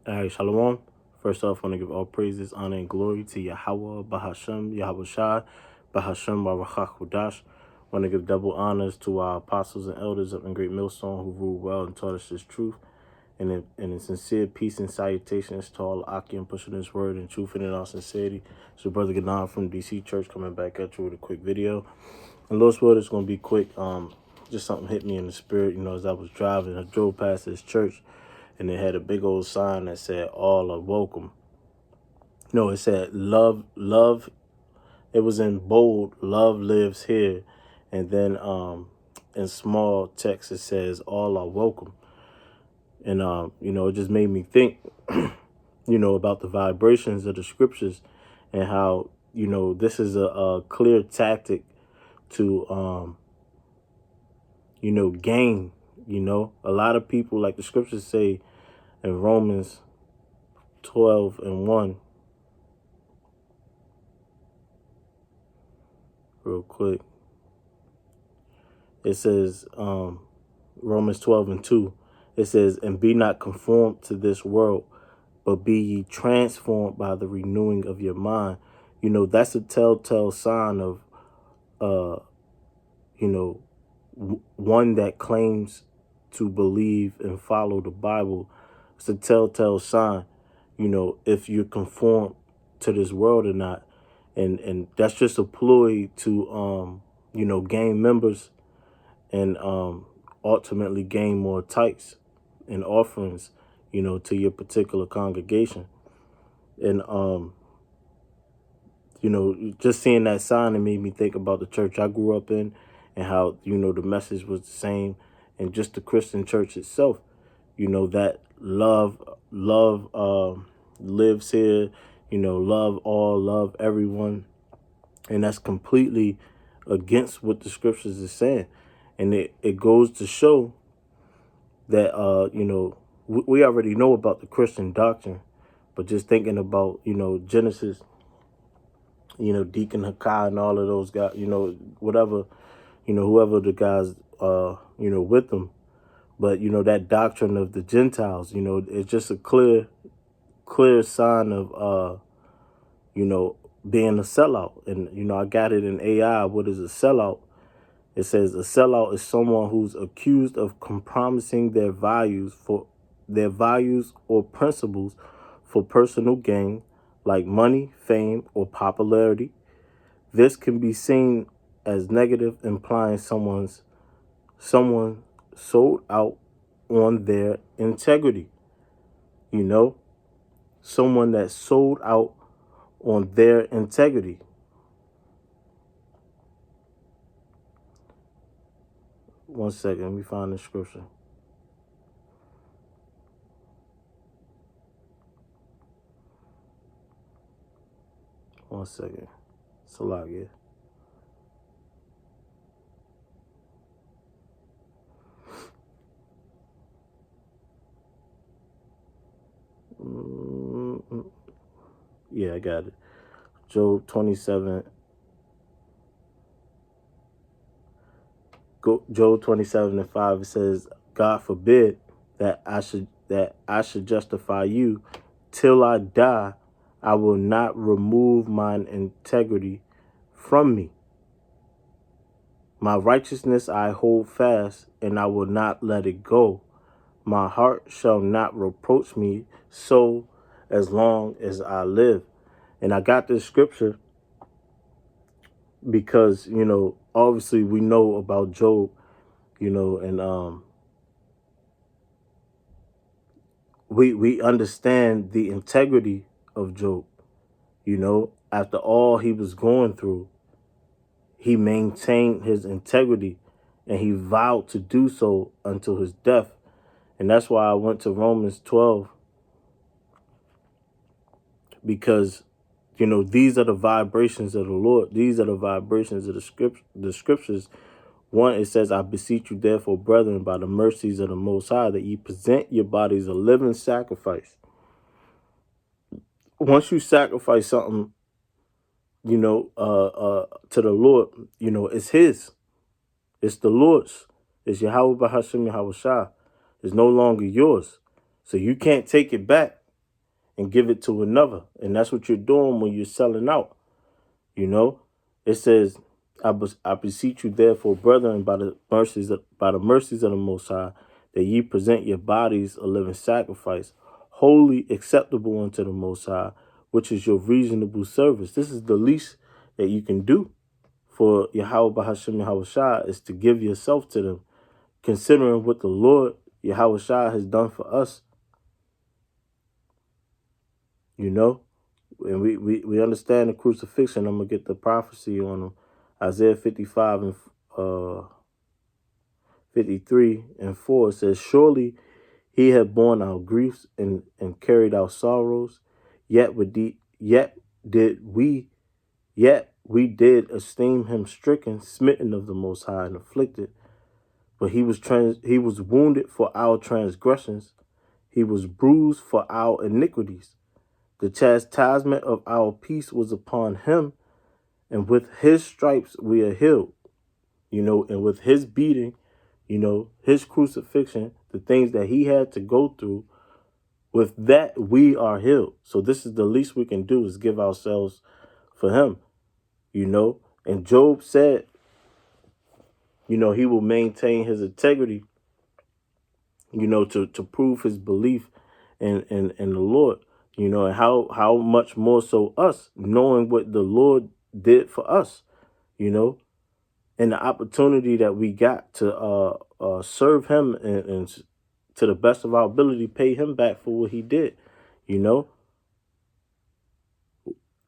All right, Shalom. First off, I want to give all praises, honor, and glory to Yahweh, Bahashem, Yahweh Shai, Bahashem, Barakach Hudash. I want to give double honors to our apostles and elders up in Great Millstone who ruled well and taught us this truth. And in sincere peace and salutations to all Akim pushing this word and truth in all sincerity. So, Brother Ganon from DC Church coming back at you with a quick video. And Lord's word is going to be quick. Just something hit me in the spirit, as I was driving. I drove past this church and it had a big old sign that said all are welcome. No, it said love. It was in bold, love lives here. And then in small text it says all are welcome. And it just made me think, about the vibrations of the scriptures and how, this is a clear tactic to gain. A lot of people, like the scriptures say in Romans 12:1, real quick. It says, Romans 12:2, it says, and be not conformed to this world, but be ye transformed by the renewing of your mind. That's a telltale sign of, one that claims to believe and follow the Bible. It's a telltale sign, if you're conformed to this world or not. And that's just a ploy to, gain members and ultimately gain more tithes and offerings, to your particular congregation. And, just seeing that sign, it made me think about the church I grew up in and how, the message was the same. And just the Christian church itself, that love lives here, love all, love everyone. And that's completely against what the scriptures is saying. And it goes to show that, we already know about the Christian doctrine, but just thinking about, Genesis, Deacon Hakai and all of those guys, whatever, whoever the guys, with them. But, that doctrine of the Gentiles, it's just a clear sign of, being a sellout. And, I got it in AI. What is a sellout? It says a sellout is someone who's accused of compromising their values or principles for personal gain, like money, fame, or popularity. This can be seen as negative, implying someone sold out on their integrity. Someone that sold out on their integrity. One second, let me find the scripture. One second. It's a lot, yeah. Yeah, I got it. Job 27. Job 27:5. It says, God forbid that I should justify you. Till I die, I will not remove mine integrity from me. My righteousness I hold fast, and I will not let it go. My heart shall not reproach me so as long as I live. And I got this scripture because, obviously we know about Job, and we understand the integrity of Job. After all he was going through, he maintained his integrity and he vowed to do so until his death. And that's why I went to Romans 12, because, these are the vibrations of the Lord. These are the vibrations of the scriptures. One, it says, I beseech you, therefore, brethren, by the mercies of the Most High, that ye present your bodies a living sacrifice. Once you sacrifice something, to the Lord, it's his. It's the Lord's. It's Yahweh Bahashem Yahweh Shai. It's no longer yours. So you can't take it back. and give it to another. And that's what you're doing when you're selling out. You know, it says, I beseech you, therefore, brethren, by the mercies of the Most High, that ye present your bodies a living sacrifice, wholly acceptable unto the Most High, which is your reasonable service. This is the least that you can do for Yahweh Bahashem Yahweh Shai, is to give yourself to them, considering what the Lord Yahweh Shai has done for us. You know, and we understand the crucifixion. I'm gonna get the prophecy on them. Isaiah 55 and 53 and 4 says, surely he had borne our griefs and carried our sorrows, yet we did esteem him stricken, smitten of the Most High, and afflicted. But he was wounded for our transgressions, he was bruised for our iniquities. The chastisement of our peace was upon him, and with his stripes we are healed. You know, and with his beating, you know, his crucifixion, the things that he had to go through, with that we are healed. So this is the least we can do, is give ourselves for him, you know. And Job said, you know, he will maintain his integrity, you know, to prove his belief in the Lord, you know, and how much more so us, knowing what the Lord did for us, you know, and the opportunity that we got to serve him and to the best of our ability, pay him back for what he did, you know.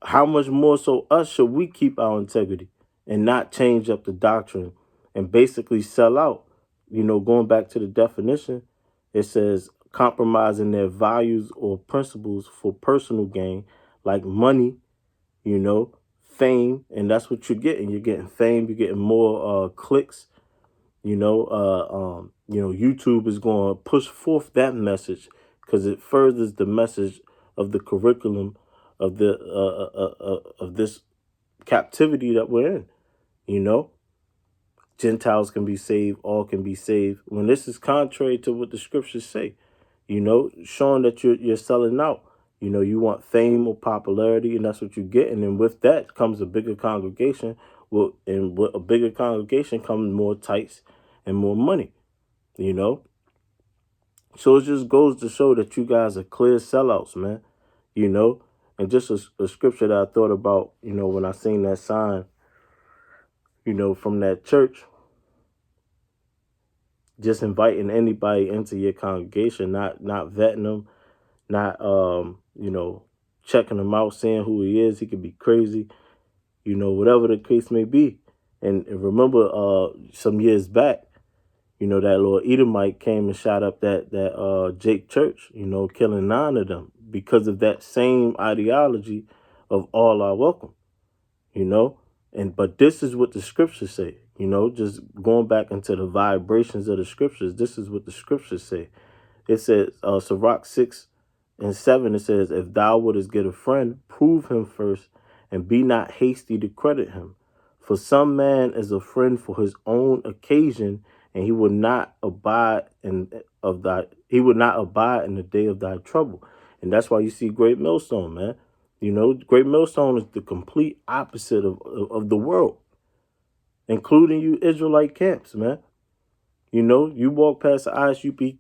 How much more so us should we keep our integrity and not change up the doctrine and basically sell out? You know, going back to the definition, it says compromising their values or principles for personal gain, like money, you know, fame, and that's what you're getting. You're getting fame, you're getting more clicks, you know. YouTube is going to push forth that message because it furthers the message of the curriculum of the of this captivity that we're in. You know, Gentiles can be saved, all can be saved. When this is contrary to what the scriptures say, you know, showing that you're selling out. You know, you want fame or popularity, and that's what you're getting. And with that comes a bigger congregation. Well, and with a bigger congregation comes more tights and more money. You know, so it just goes to show that you guys are clear sellouts, man. You know, and just a scripture that I thought about, you know, when I seen that sign, you know, from that church, just inviting anybody into your congregation, not vetting them, not you know, checking him out, seeing who he is. He could be crazy, you know, whatever the case may be. And remember, some years back, you know, that little Edomite came and shot up that Jake Church, you know, killing 9 of them because of that same ideology of all are welcome, you know. But this is what the scriptures say, you know, just going back into the vibrations of the scriptures. This is what the scriptures say. It says, Sirach 6 and 7, it says, if thou wouldest get a friend, prove him first, and be not hasty to credit him. For some man is a friend for his own occasion, and he will not abide in the day of thy trouble. And that's why you see Great Millstone, man. You know, Great Millstone is the complete opposite of the world, including you Israelite camps, man. You know, you walk past the ISUPK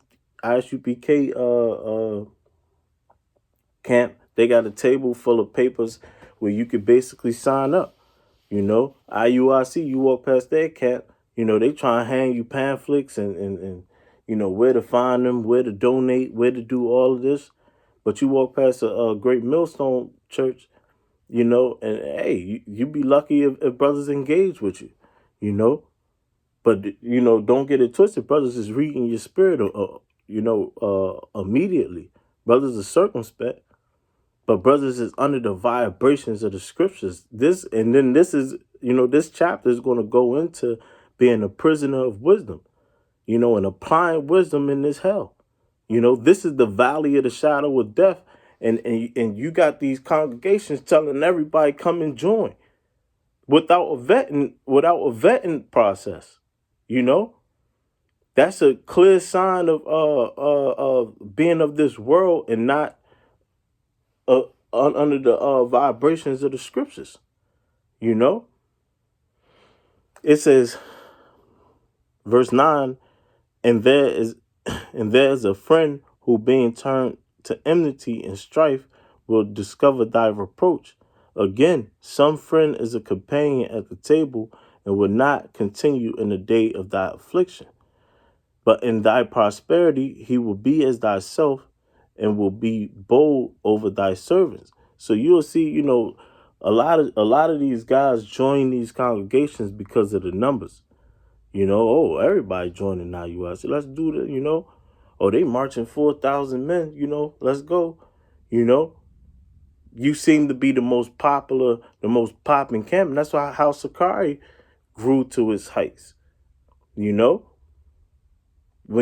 camp, they got a table full of papers where you could basically sign up. You know, IUIC, you walk past their camp, you know, they try and hang you pamphlets and you know, where to find them, where to donate, where to do all of this. But you walk past a Great Millstone church, you know, and hey, you be lucky if brothers engage with you, you know. But, you know, don't get it twisted. Brothers is reading your spirit, immediately. Brothers are circumspect. But brothers is under the vibrations of the scriptures. This is, you know, this chapter is going to go into being a prisoner of wisdom, you know, and applying wisdom in this hell. You know, this is the valley of the shadow of death. And you got these congregations telling everybody come and join without a vetting process. You know, that's a clear sign of being of this world and not under the vibrations of the scriptures. You know, it says, verse 9, and there is and there is a friend who, being turned to enmity and strife, will discover thy reproach. Again, some friend is a companion at the table and will not continue in the day of thy affliction. But in thy prosperity he will be as thyself and will be bold over thy servants. So you'll see, a lot of these guys join these congregations because of the numbers. Oh, everybody joining now. Let's do the. Oh, they marching 4,000 men. Let's go. You know, you seem to be the most popular, the most popping camp. And that's why how Sakari grew to its heights. When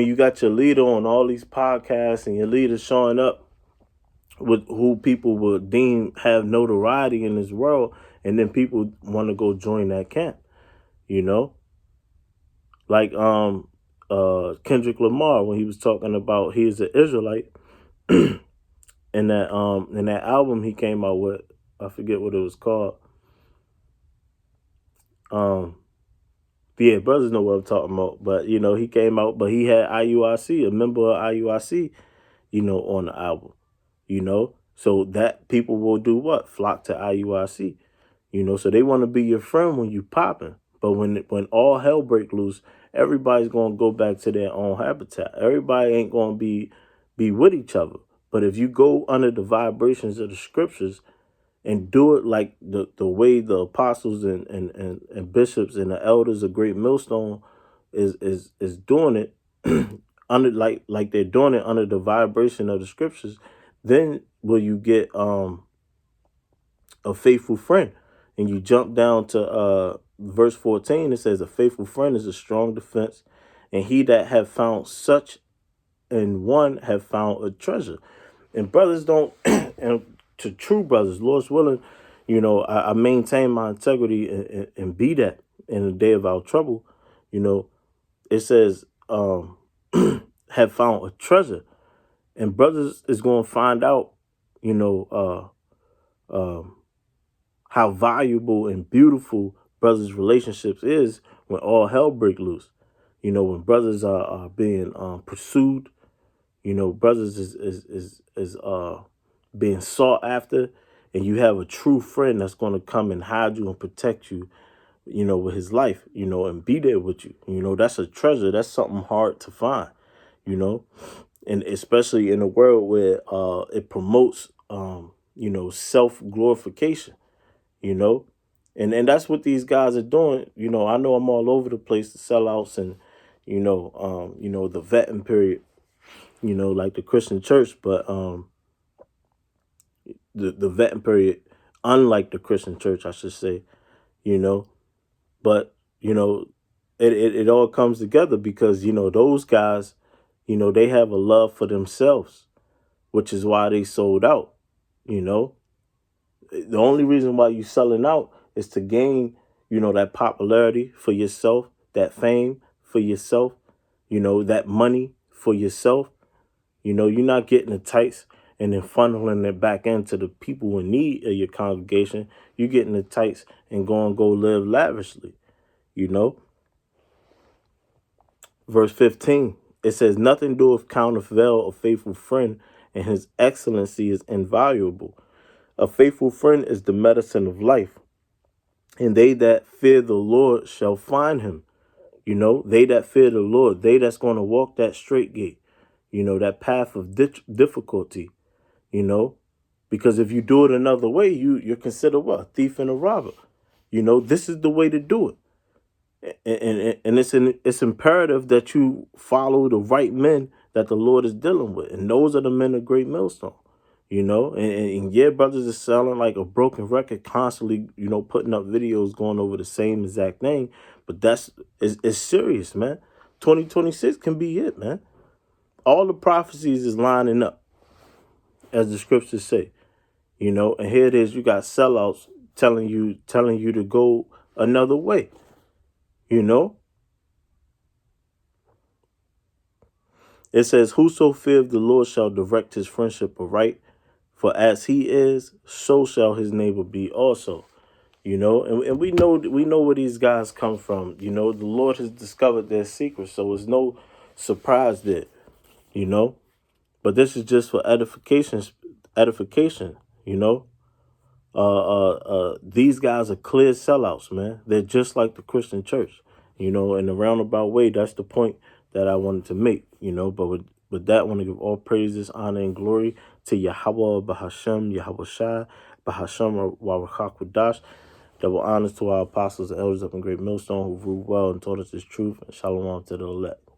you got your leader on all these podcasts and your leader showing up with who people would deem have notoriety in this world, and then people want to go join that camp, like Kendrick Lamar, when he was talking about he's an Israelite in that album he came out with, I forget what it was called. Yeah, brothers know what I'm talking about. But he came out, but he had IUIC, a member of IUIC, on the album. So that people will do what? Flock to IUIC. So they want to be your friend when you popping. But when all hell break loose, everybody's gonna go back to their own habitat. Everybody ain't gonna be with each other. But if you go under the vibrations of the scriptures and do it like the way the apostles and bishops and the elders of Great Millstone is doing it, under like they're doing it under the vibration of the scriptures, then will you get a faithful friend. And you jump down to verse 14, it says, a faithful friend is a strong defense, and he that have found such in one have found a treasure. And brothers don't, and to true brothers, Lord's willing, I maintain my integrity and be that in the day of our trouble. It says, have found a treasure. And brothers is going to find out, how valuable and beautiful brothers' relationships is when all hell break loose. When brothers are being pursued, brothers is being sought after, and you have a true friend that's going to come and hide you and protect you, with his life, and be there with you. That's a treasure. That's something hard to find, and especially in a world where it promotes, self-glorification, and that's what these guys are doing. I know I'm all over the place, the sellouts and, the vetting period, like the Christian church, but the vetting period, unlike the Christian church, I should say, but, it all comes together because, those guys, they have a love for themselves, which is why they sold out, The only reason why you selling out is to gain, that popularity for yourself, that fame for yourself, that money for yourself. You're not getting the tights and then funneling it back into the people in need of your congregation. You're getting the tights and go live lavishly, Verse 15, it says, nothing doeth countervail a faithful friend, and his excellency is invaluable. A faithful friend is the medicine of life, and they that fear the Lord shall find him. They that fear the Lord, they that's going to walk that straight gate, that path of difficulty, because if you do it another way, you're considered what? A thief and a robber. This is the way to do it. And it's imperative that you follow the right men that the Lord is dealing with. And those are the men of Great Millstone. And yeah, brothers is selling like a broken record, constantly, putting up videos going over the same exact thing. But it's serious, man. 2026 can be it, man. All the prophecies is lining up, as the scriptures say, and here it is. You got sellouts telling you to go another way, It says, whoso feareth the Lord shall direct his friendship aright, For as he is, so shall his neighbor be also. You know, and we know where these guys come from. You know, the Lord has discovered their secrets, so it's no surprise there. You know, but this is just for edification. Edification. You know, these guys are clear sellouts, man. They're just like the Christian church. You know, in a roundabout way, that's the point that I wanted to make. You know, but with that, I want to give all praises, honor, and glory to Yahweh, Bahashem, Yahweh Shai, Bahashem, Warakak. Double honors to our apostles and elders up in Great Millstone who ruled well and taught us this truth. And shalom to the elect.